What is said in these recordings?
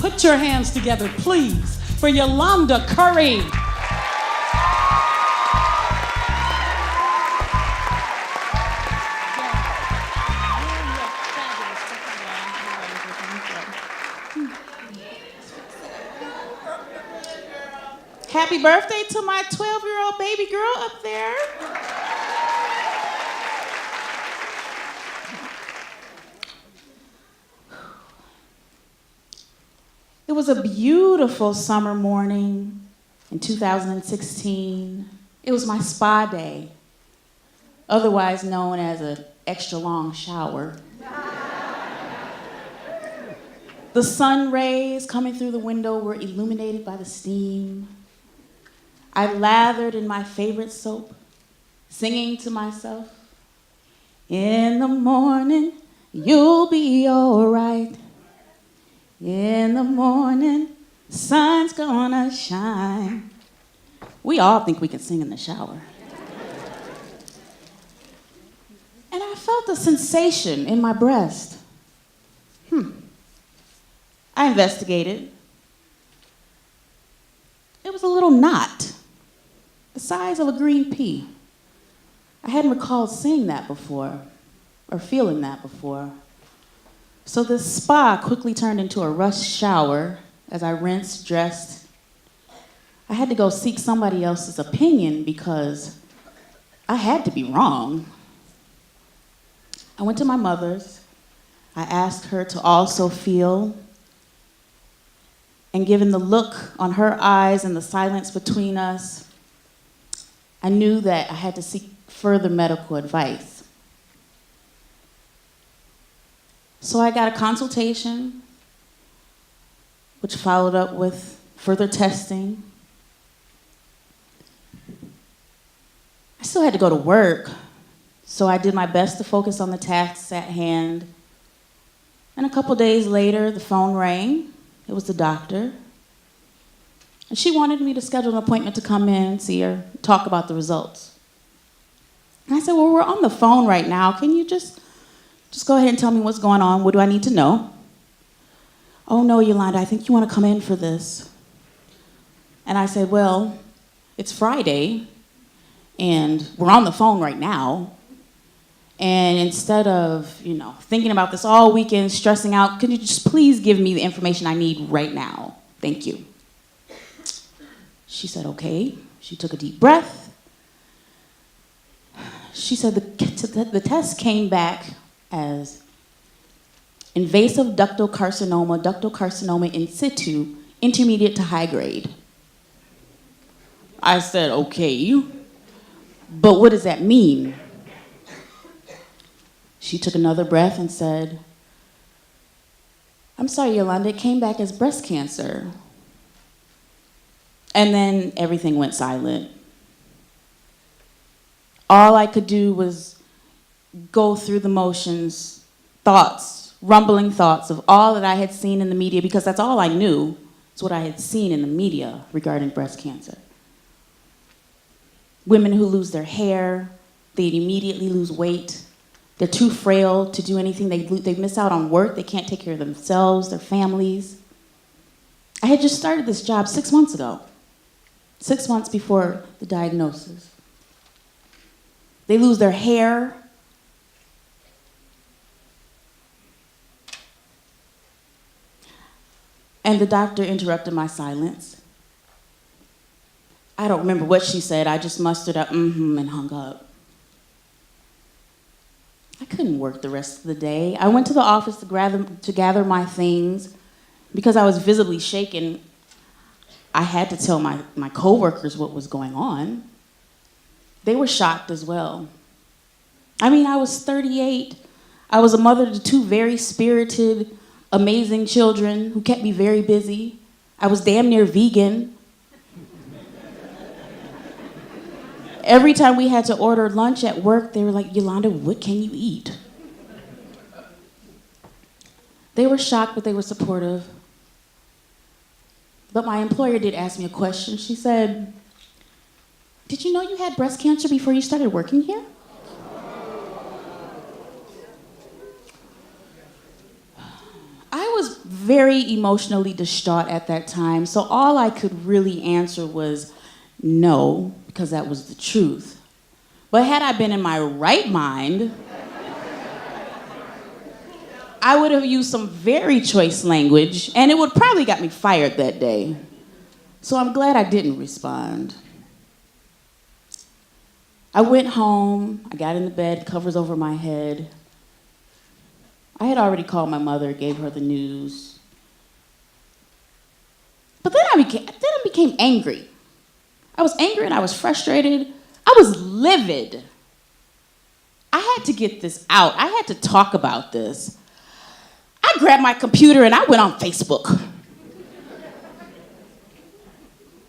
Put your hands together, please, for Yolanda Curry. Happy birthday to my 12-year-old baby girl up there. It was a beautiful summer morning in 2016. It was my spa day, otherwise known as an extra long shower. The sun rays coming through the window were illuminated by the steam. I lathered in my favorite soap, singing to myself, "In the morning, you'll be all right. In the morning, sun's gonna shine." We all think we can sing in the shower. And I felt a sensation in my breast. I investigated. It was a little knot, the size of a green pea. I hadn't recalled seeing that before, or feeling that before. So this spa quickly turned into a rush shower as I rinsed, dressed. I had to go seek somebody else's opinion because I had to be wrong. I went to my mother's. I asked her to also feel. And given the look on her eyes and the silence between us, I knew that I had to seek further medical advice. So I got a consultation, which followed up with further testing. I still had to go to work, so I did my best to focus on the tasks at hand. And a couple days later, the phone rang. It was the doctor. And she wanted me to schedule an appointment to come in, see her, talk about the results. And I said, well, we're on the phone right now. Can you just go ahead and tell me what's going on? What do I need to know? Oh, no, Yolanda, I think you want to come in for this. And I said, well, it's Friday, and we're on the phone right now. And instead of, thinking about this all weekend, stressing out, can you just please give me the information I need right now? Thank you. She said, okay. She took a deep breath. She said the test came back as invasive ductal carcinoma in situ, intermediate to high grade. I said, okay, but what does that mean? She took another breath and said, I'm sorry, Yolanda, it came back as breast cancer. And then everything went silent. All I could do was go through the motions, rumbling thoughts of all that I had seen in the media, because that's all I knew. It's what I had seen in the media regarding breast cancer. Women who lose their hair, they immediately lose weight. They're too frail to do anything. They miss out on work. They can't take care of themselves, their families. I had just started this job 6 months ago, 6 months before the diagnosis. They lose their hair. And the doctor interrupted my silence. I don't remember what she said. I just mustered up and hung up. I couldn't work the rest of the day. I went to the office to gather my things. Because I was visibly shaken, I had to tell my coworkers what was going on. They were shocked as well. I mean, I was 38. I was a mother to two very spirited, amazing children who kept me very busy. I was damn near vegan. Every time we had to order lunch at work, they were like, Yolanda, what can you eat? They were shocked, but they were supportive. But my employer did ask me a question. She said, did you know you had breast cancer before you started working here? I was very emotionally distraught at that time, so all I could really answer was no, because that was the truth. But had I been in my right mind, I would have used some very choice language, and it would probably got me fired that day. So I'm glad I didn't respond. I went home, I got in the bed, covers over my head. I had already called my mother, gave her the news. But then I became angry. I was angry and I was frustrated. I was livid. I had to get this out. I had to talk about this. I grabbed my computer and I went on Facebook.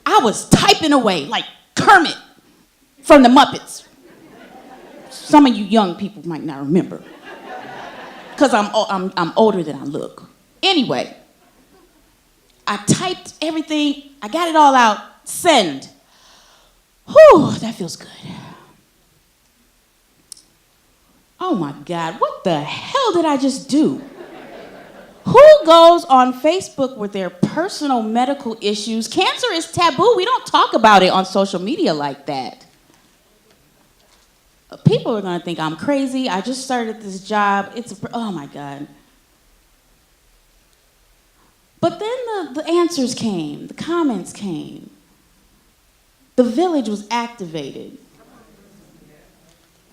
I was typing away like Kermit from the Muppets. Some of you young people might not remember, because I'm older than I look. Anyway, I typed everything. I got it all out. Send. Whew, that feels good. Oh my God, what the hell did I just do? Who goes on Facebook with their personal medical issues? Cancer is taboo. We don't talk about it on social media like that. People are going to think I'm crazy. I just started this job. Oh my God. But then the answers came, the comments came. The village was activated.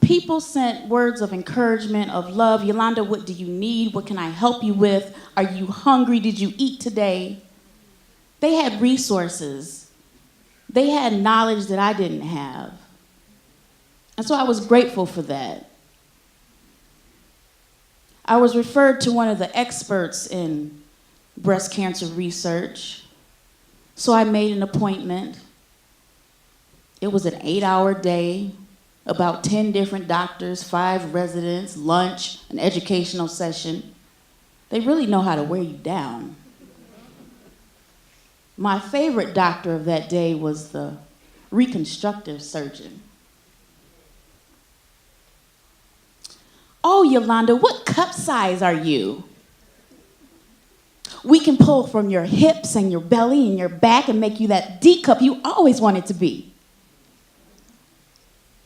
People sent words of encouragement, of love. Yolanda, what do you need? What can I help you with? Are you hungry? Did you eat today? They had resources. They had knowledge that I didn't have. And so I was grateful for that. I was referred to one of the experts in breast cancer research. So I made an appointment. It was an 8-hour day. About 10 different doctors, 5 residents, lunch, an educational session. They really know how to wear you down. My favorite doctor of that day was the reconstructive surgeon. Oh, Yolanda, what cup size are you? We can pull from your hips and your belly and your back and make you that D cup you always wanted to be.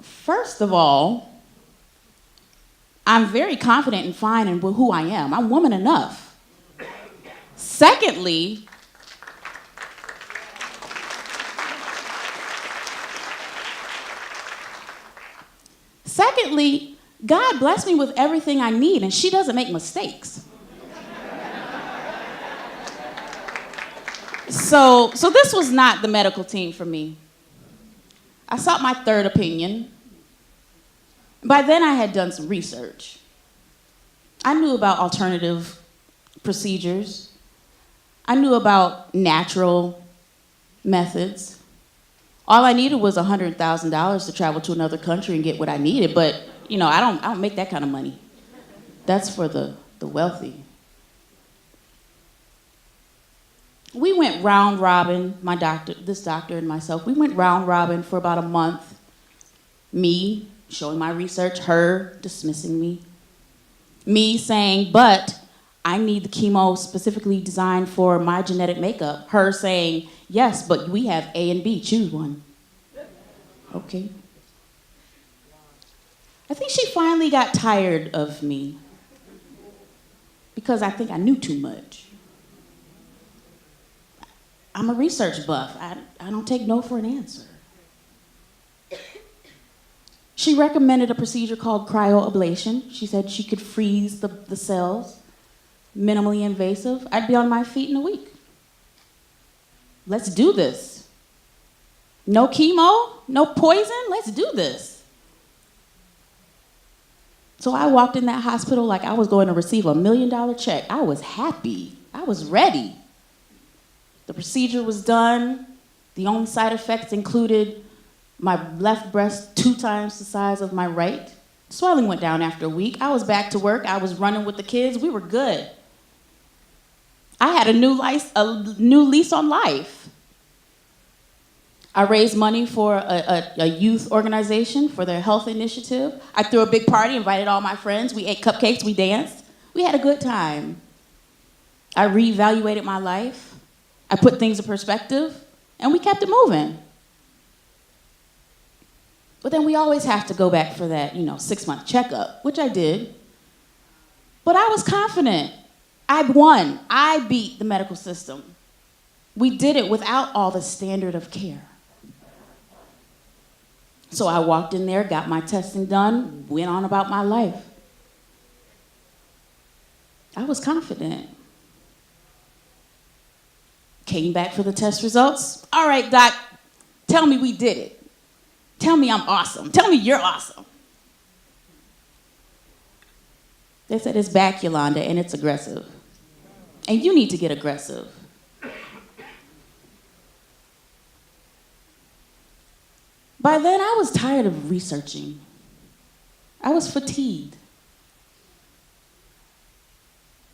First of all, I'm very confident and fine in who I am. I'm woman enough. Secondly, God blessed me with everything I need, and she doesn't make mistakes. So this was not the medical team for me. I sought my third opinion. By then, I had done some research. I knew about alternative procedures. I knew about natural methods. All I needed was $100,000 to travel to another country and get what I needed, but I don't make that kind of money. That's for the wealthy. We went round robin, this doctor and myself, we went round robin for about a month. Me showing my research, her dismissing me. Me saying, but I need the chemo specifically designed for my genetic makeup. Her saying, yes, but we have A and B, choose one. Okay. I think she finally got tired of me because I think I knew too much. I'm a research buff. I don't take no for an answer. She recommended a procedure called cryoablation. She said she could freeze the cells, minimally invasive. I'd be on my feet in a week. Let's do this. No chemo, no poison, let's do this. So I walked in that hospital like I was going to receive $1 million check. I was happy. I was ready. The procedure was done. The only side effects included my left breast 2 times the size of my right. Swelling went down after a week. I was back to work. I was running with the kids. We were good. I had a new lease on life. I raised money for a youth organization for their health initiative. I threw a big party, invited all my friends. We ate cupcakes, we danced. We had a good time. I reevaluated my life. I put things in perspective, and we kept it moving. But then we always have to go back for that, 6-month checkup, which I did. But I was confident. I won. I beat the medical system. We did it without all the standard of care. So I walked in there, got my testing done, went on about my life. I was confident. Came back for the test results. All right, doc, tell me we did it. Tell me I'm awesome. Tell me you're awesome. They said it's back, Yolanda, and it's aggressive. And you need to get aggressive. By then, I was tired of researching. I was fatigued.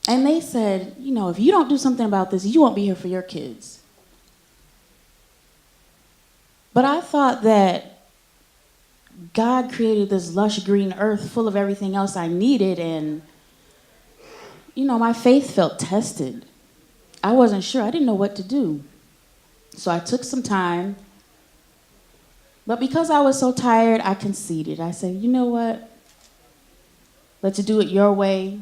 And they said, if you don't do something about this, you won't be here for your kids. But I thought that God created this lush green earth full of everything else I needed, and, my faith felt tested. I wasn't sure. I didn't know what to do. So I took some time. But because I was so tired, I conceded. I said, you know what? Let's do it your way.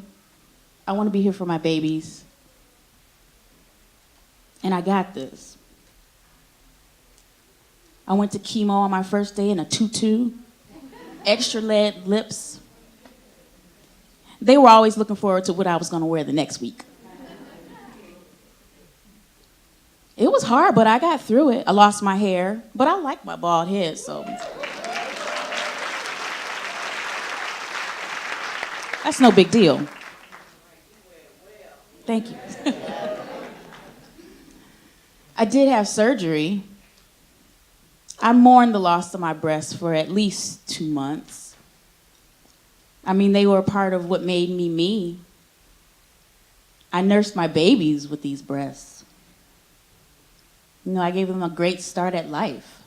I want to be here for my babies. And I got this. I went to chemo on my first day in a tutu, extra lead lips. They were always looking forward to what I was going to wear the next week. It was hard, but I got through it. I lost my hair, but I like my bald head, so. That's no big deal. Thank you. I did have surgery. I mourned the loss of my breasts for at least 2 months. They were a part of what made me me. I nursed my babies with these breasts. I gave them a great start at life.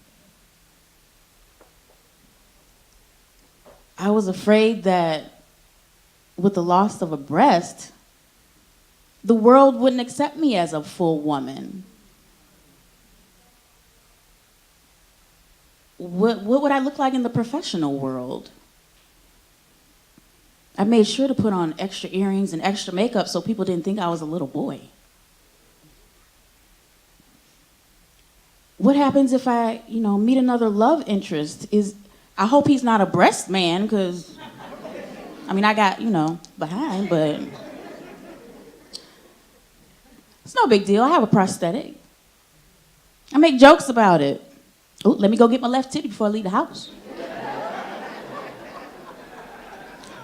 I was afraid that with the loss of a breast, the world wouldn't accept me as a full woman. What would I look like in the professional world? I made sure to put on extra earrings and extra makeup so people didn't think I was a little boy. What happens if I, meet another love interest? I hope he's not a breast man, because, I got, behind, but it's no big deal. I have a prosthetic. I make jokes about it. Oh, let me go get my left titty before I leave the house.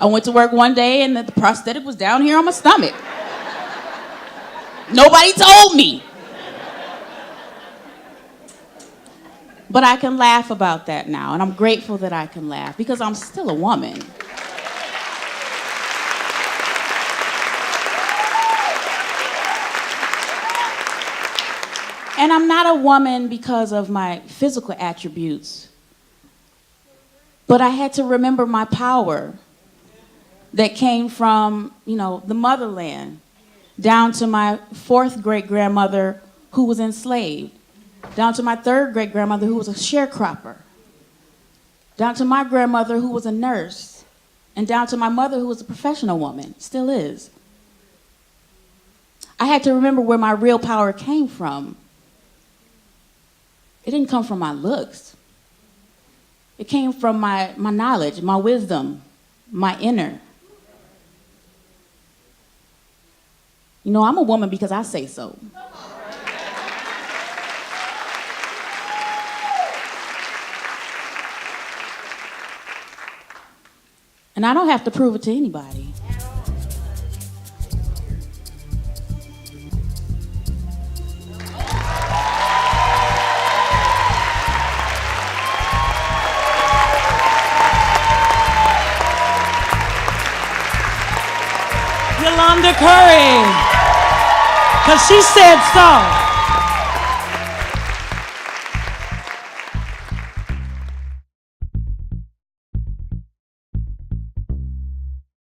I went to work one day and the prosthetic was down here on my stomach. Nobody told me. But I can laugh about that now, and I'm grateful that I can laugh because I'm still a woman. And I'm not a woman because of my physical attributes, but I had to remember my power that came from, the motherland, down to my 4th great-grandmother who was enslaved, down to my 3rd great-grandmother who was a sharecropper, down to my grandmother who was a nurse, and down to my mother who was a professional woman, still is. I had to remember where my real power came from. It didn't come from my looks. It came from my knowledge, my wisdom, my inner. I'm a woman because I say so. And I don't have to prove it to anybody. Yolanda Curry, because she said so.